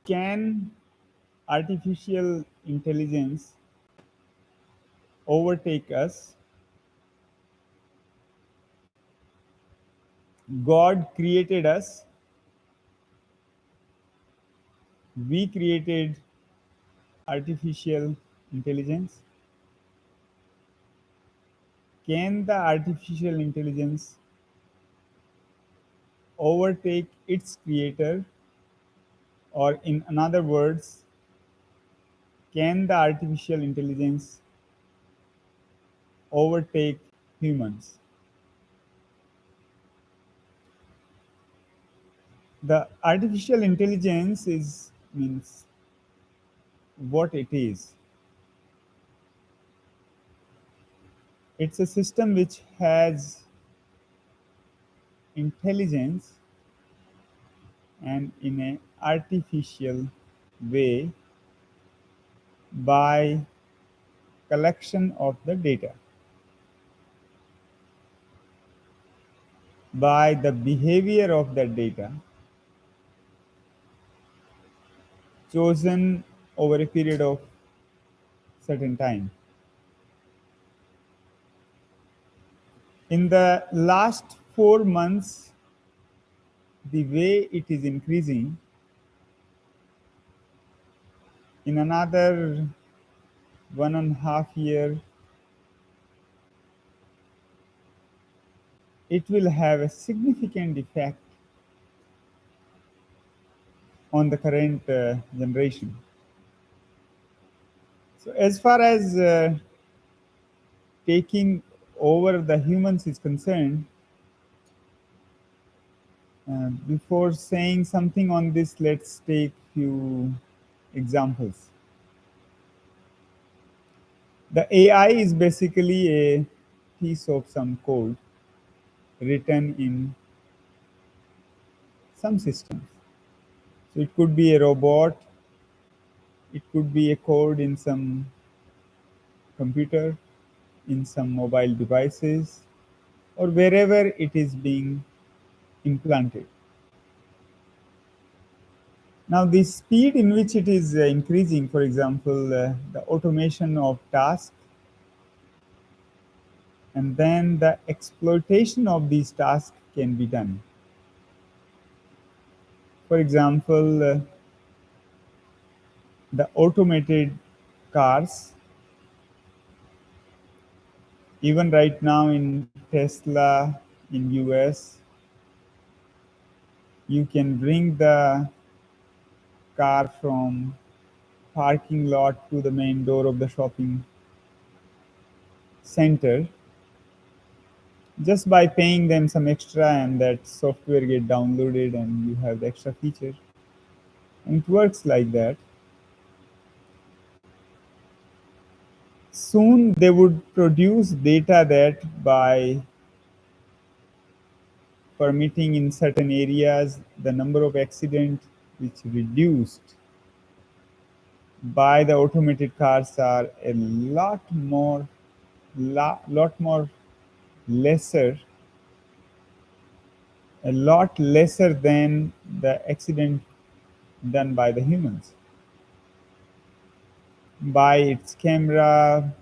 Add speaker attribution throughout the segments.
Speaker 1: Can artificial intelligence overtake us? God created us. We created artificial intelligence. Can the artificial intelligence overtake its creator? Or, in other words, can the artificial intelligence overtake humans? The artificial intelligence is means what it is. It's a system which has intelligence and in an artificial way by collection of the data, by the behavior of that data chosen over a period of certain time. In the last 4 months, the way it is increasing, in another 1.5 years, it will have a significant effect on the current generation. So, as far as taking over the humans is concerned, before saying something on this, let's take few examples. The AI is basically a piece of some code written in some systems. So it could be a robot, it could be a code in some computer, in some mobile devices, or wherever it is being implanted. Now, the speed in which it is increasing, for example, the automation of tasks, and then the exploitation of these tasks can be done. For example, the automated cars, even right now in Tesla in US, you can bring the car from parking lot to the main door of the shopping center just by paying them some extra, and that software get downloaded and you have the extra feature, and it works like that. Soon they would produce data that by permitting in certain areas the number of accidents which reduced by the automated cars are a lot more lesser, a lot lesser than the accident done by the humans. By its camera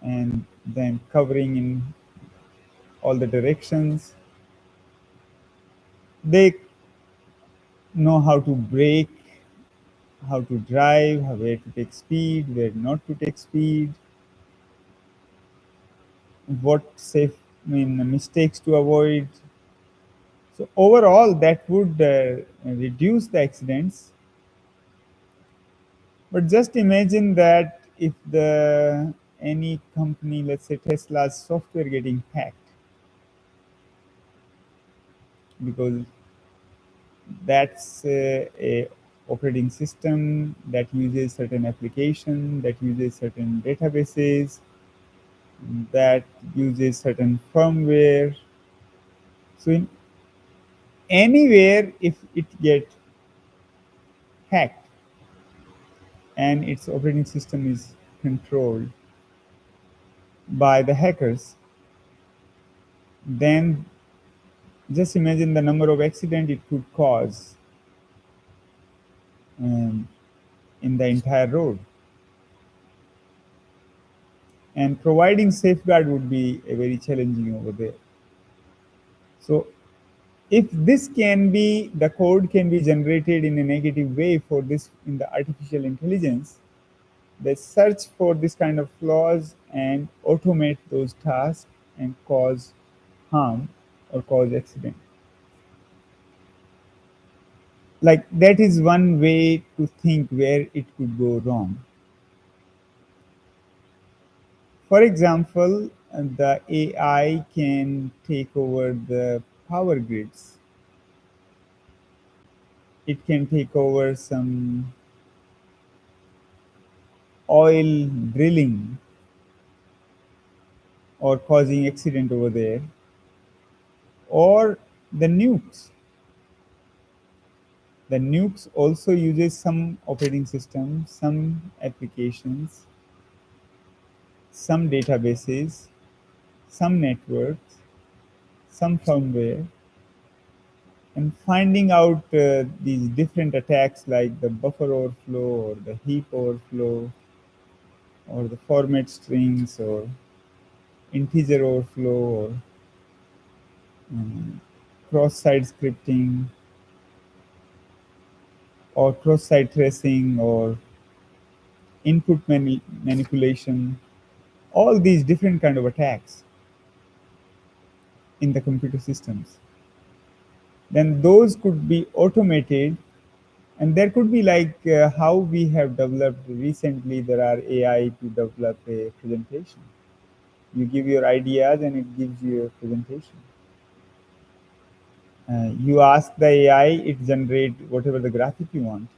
Speaker 1: and then covering in all the directions, they know how to brake, how to drive, where to take speed, where not to take speed, what mistakes to avoid. So overall, that would reduce the accidents. But just imagine that if the any company, let's say Tesla's software getting hacked, because that's a operating system that uses certain application, that uses certain databases, that uses certain firmware. So in anywhere, if it get hacked and its operating system is controlled by the hackers, then just imagine the number of accidents it could cause. um, in the entire road. And providing safeguard would be a very challenging over there. So if this can be, the code can be generated in a negative way for this in the artificial intelligence, they search for this kind of flaws and automate those tasks and cause harm or cause accident. Like that is one way to think where it could go wrong. For example, the AI can take over the power grids. It can take over some oil drilling or causing accident over there, or the nukes. The nukes also uses some operating system, some applications, some databases, some networks, some firmware, and finding out these different attacks like the buffer overflow or the heap overflow or the format strings or integer overflow or cross-site scripting or cross-site tracing or input manipulation, all these different kind of attacks in the computer systems. Then those could be automated, and there could be like how we have developed recently. There are AI to develop a presentation. You give your ideas, and it gives you a presentation. You ask the AI, it generate whatever the graphic you want,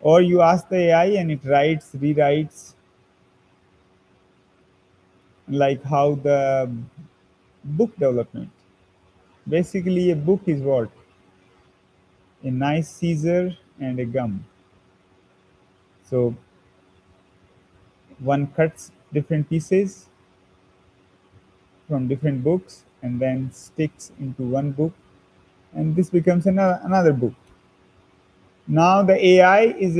Speaker 1: or you ask the AI and it writes, rewrites, like how the book development. Basically, a book is what? A nice scissor and a gum. So one cuts different pieces from different books and then sticks into one book, and this becomes another book. Now the AI is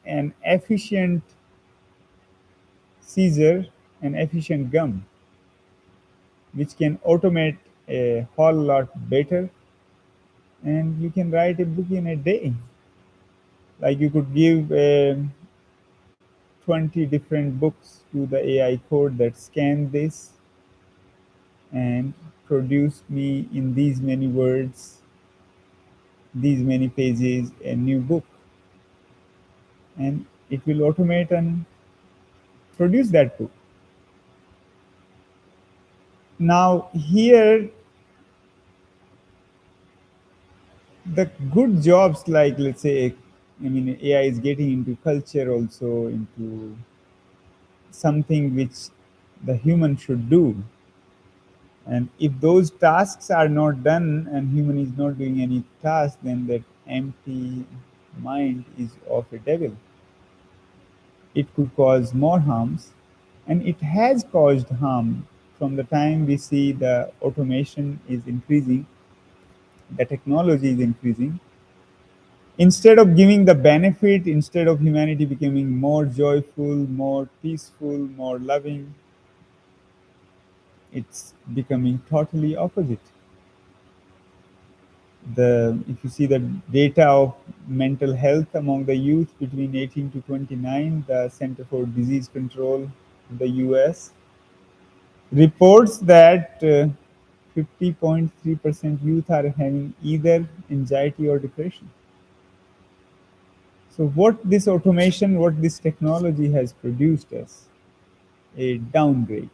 Speaker 1: an efficient scissor, an efficient gum, which can automate a whole lot better, and you can write a book in a day. Like you could give 20 different books to the AI code that scan this and produce me in these many words, these many pages, a new book. And it will automate and produce that book. Now, here, the good jobs, like let's say, I mean, AI is getting into culture also, into something which the human should do. And if those tasks are not done and human is not doing any task, then that empty mind is of a devil. It could cause more harms, and it has caused harm from the time we see the automation is increasing, the technology is increasing. Instead of giving the benefit, instead of humanity becoming more joyful, more peaceful, more loving, it's becoming totally opposite. The If you see the data of mental health among the youth between 18 to 29, the Center for Disease Control in the US reports that 50.3% youth are having either anxiety or depression. So what this automation, what this technology has produced us, a downgrade.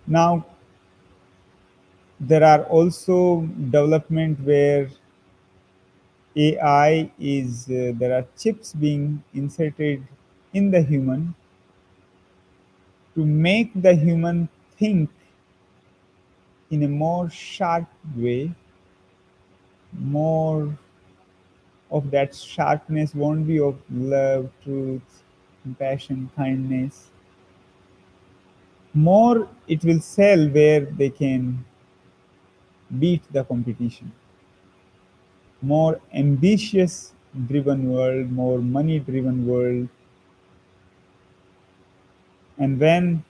Speaker 1: Now there are also development where AI is there are chips being inserted in the human to make the human think in a more sharp way. More of that sharpness won't be of love, truth, compassion, kindness. More it will sell where they can beat the competition. more ambitious driven world, more money driven world. And when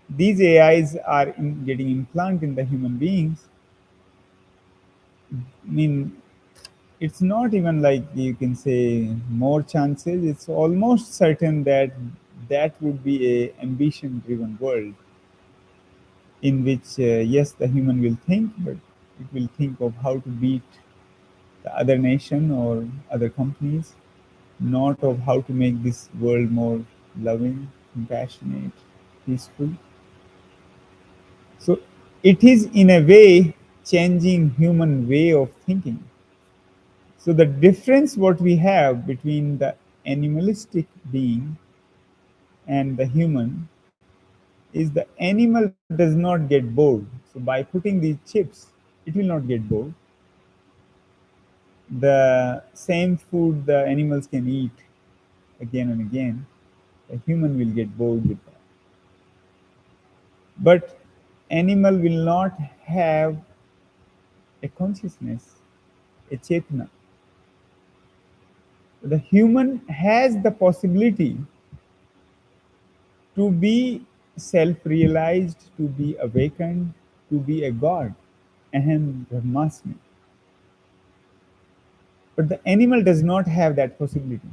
Speaker 1: these AIs are getting implanted in the human beings, I mean, it's not even like you can say more chances. It's almost certain that that would be a ambition driven world in which yes, the human will think, but it will think of how to beat the other nation or other companies, not of how to make this world more loving, compassionate, peaceful. So it is in a way changing human way of thinking. So the difference what we have between the animalistic being and the human is the animal does not get bored. So by putting these chips, it will not get bored. The same food the animals can eat again and again, a human will get bored with that. But animal will not have a consciousness, a chetna. The human has the possibility to be self-realized, to be awakened, to be a god. Aham Brahmasmi. But the animal does not have that possibility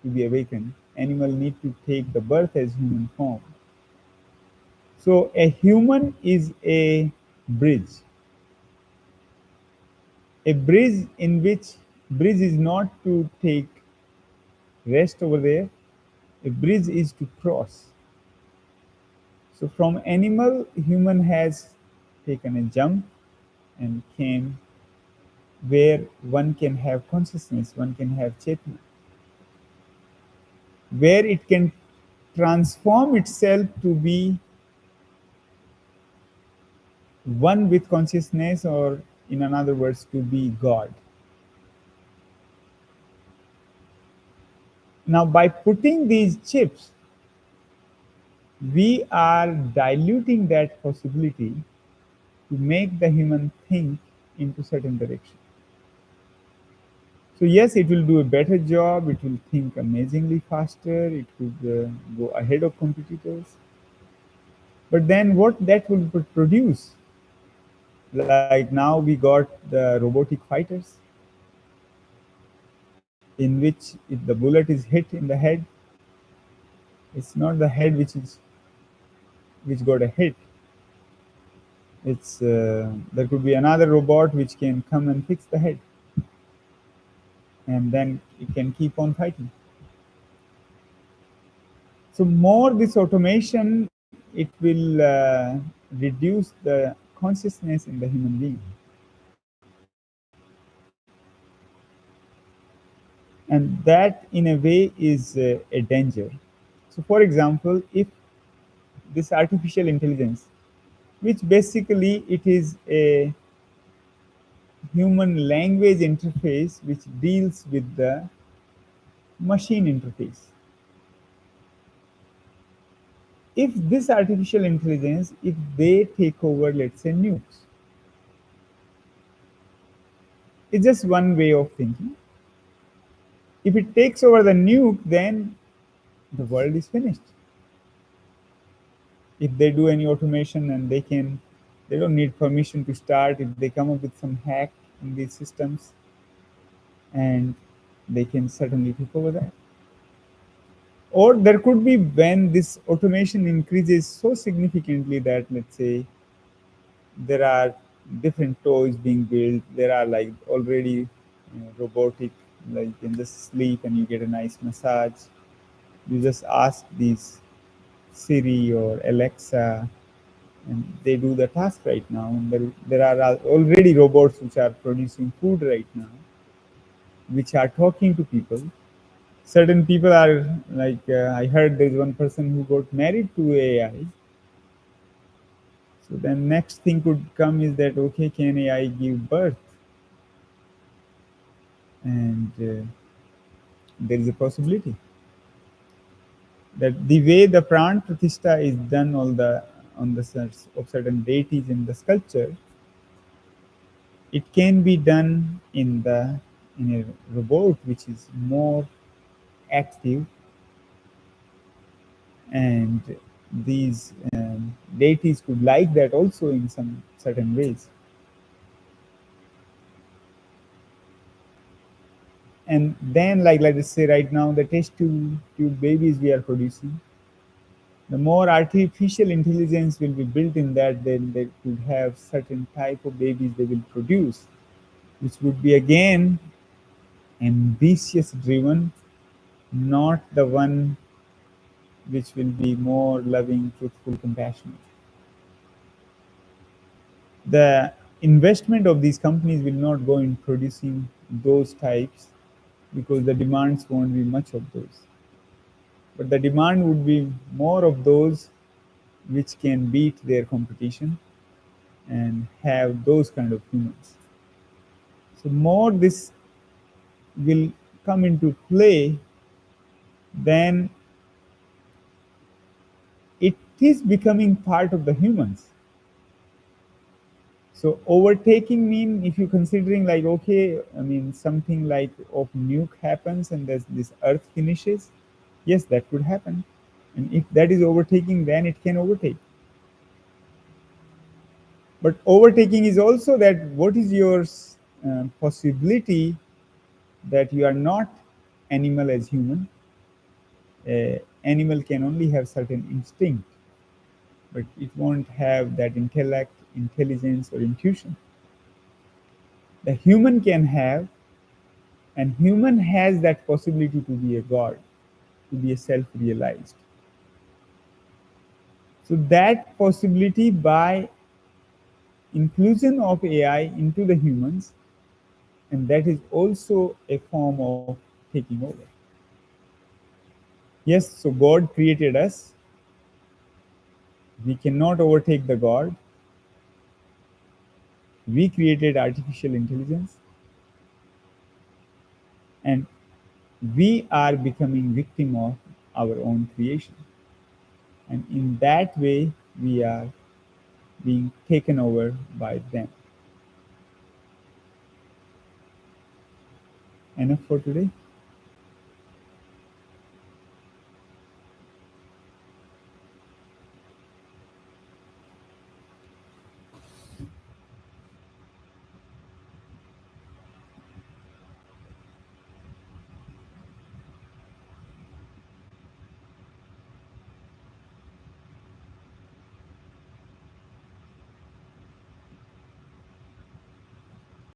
Speaker 1: to be awakened. Animal need to take the birth as human form. So a human is a bridge in which bridge is not to take rest over there. A bridge is to cross. So from animal, human has taken a jump and came where one can have consciousness, one can have chetna, where it can transform itself to be one with consciousness, or in another words, to be God. Now, by putting these chips, we are diluting that possibility to make the human think into certain direction. So yes, it will do a better job. It will think amazingly faster. It could go ahead of competitors. But then what that will produce? Like now we got the robotic fighters, in which if the bullet is hit in the head, it's not the head which got a hit. It's there could be another robot which can come and fix the head, and then it can keep on fighting. So more this automation, it will reduce the consciousness in the human being, and that in a way is a danger. So for example, if this artificial intelligence, which basically it is a human language interface which deals with the machine interface. If this artificial intelligence, if they take over, let's say, nukes, it's just one way of thinking. If it takes over the nuke, then the world is finished. If they do any automation and they don't need permission to start. If they come up with some hack in these systems, and they can certainly take over that. Or there could be when this automation increases so significantly that, let's say, there are different toys being built. There are like already robotic, like you can just sleep and you get a nice massage. You just ask these Siri or Alexa, and they do the task right now. And there are already robots which are producing food right now, which are talking to people. Certain people are like, I heard there's one person who got married to AI. So then next thing could come is that, okay, can AI give birth? And there is a possibility that the way the pran pratishtha is done of certain deities in the sculpture, It can be done in a robot which is more active, and these deities could like that also in some certain ways. And then, like let us say right now, the tube babies we are producing, the more artificial intelligence will be built in that, then they could have certain type of babies they will produce, which would be again ambitious driven, not the one which will be more loving, truthful, compassionate. The investment of these companies will not go in producing those types because the demands won't be much of those. But the demand would be more of those which can beat their competition and have those kind of humans. So more this will come into play, then it is becoming part of the humans. So overtaking mean, if you're considering like, okay, I mean something like of nuke happens and this earth finishes, yes, that could happen. And if that is overtaking, then it can overtake. But overtaking is also that what is your possibility that you are not animal as human. Animal can only have certain instinct, but it won't have that intellect, intelligence, or intuition. The human can have, and human has that possibility to be a god, to be a self-realized. So that possibility by inclusion of AI into the humans, and that is also a form of taking over. Yes, so God created us. We cannot overtake the God. We created artificial intelligence, and we are becoming victim of our own creation. And in that way, we are being taken over by them. Enough for today.